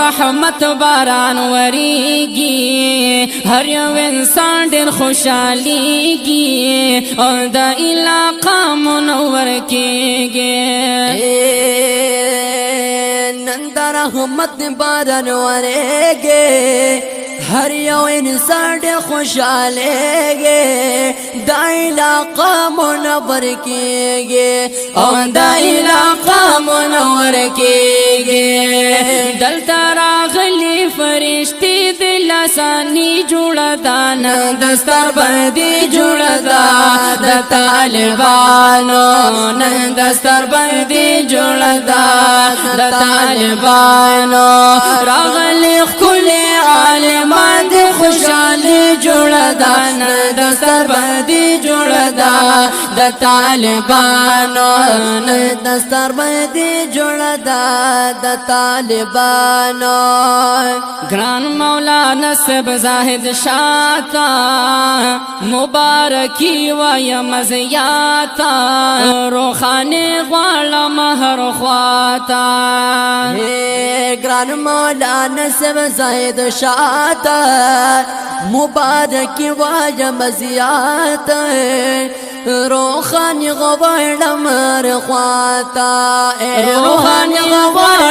رحمت باران وریږي هر یو انسان ډېر خوشاليږي او د علاقه منور کېږي نن د رحمت باران وریږي هر یو انسان ډېر خوشاليږي د علاقه منور کېږي او د علاقه منور کېږي دلته راغلي فرشتي د لاساني جوړه ده نن دستار باندې جوړه ده د طالبانو نن دستار باندې جوړه ده د طالبانو راغلي ښکلي عالمان د خوشالي جوړه ده نن دستار باندې جوړه ده د طالبانو نن دستار باندې جوړه ده د طالبانو ګران مولانا صاحب زاهد شاتا مبارکی وایم زیاتا روخانه غواړم هر خواتا ګران مولانا صاحب زاهد شاتا مبارکی وایم زیاتا روخانه غواړم هر خواتا روخانه غواړم